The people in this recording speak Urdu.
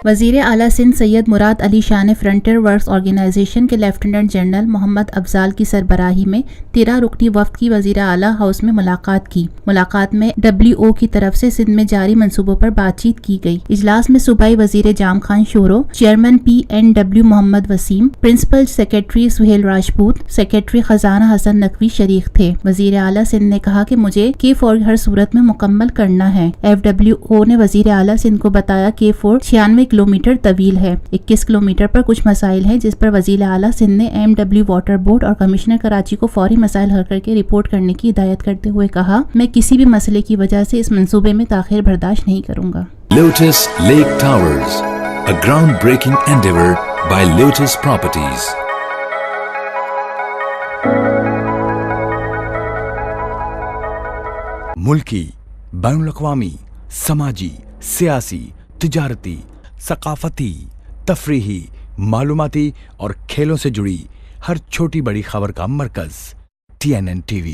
وزیر اعلیٰ سندھ سید مراد علی شاہ نے فرنئیٹر ورکس اورگنائزیشن کے لیفٹیننٹ جنرل محمد افضال کی سربراہی میں 13 رکنی وفد کی وزیراعلی ہاؤس میں ملاقات کی۔ ملاقات میں ڈبلیو کی طرف سے سندھ میں جاری منصوبوں پر بات چیت کی گئی۔ اجلاس میں صوبائی وزیر Jam Khan Shoro, chairman W Muhammad Waseem, principal secretary Sohail Rajput, secretary خزانہ حسن نقوی شریک تھے۔ وزیر اعلیٰ سندھ نے کہا کہ مجھے K4 ہر صورت میں مکمل کرنا ہے۔ FWO نے وزیر اعلیٰ سندھ کو بتایا K4 96 کلومیٹر طویل ہے۔ 21 کلومیٹر پر کچھ مسائل ہیں جس پر وزیر اعلیٰ سندھ نے MW واٹر بورڈ اور کمشنر کراچی کو فوری مسائل حل کر کے رپورٹ کرنے کی ہدایت کرتے ہوئے کہا، میں کسی بھی مسئلے کی وجہ سے اس منصوبے میں تاخیر برداشت نہیں کروں گا۔ Lotus Lake Towers, a groundbreaking endeavor by Lotus Properties۔ ملکی، بین الاقوامی، سماجی، سیاسی، تجارتی، ثقافتی، تفریحی، معلوماتی اور کھیلوں سے جڑی ہر چھوٹی بڑی خبر کا مرکز TNN TV۔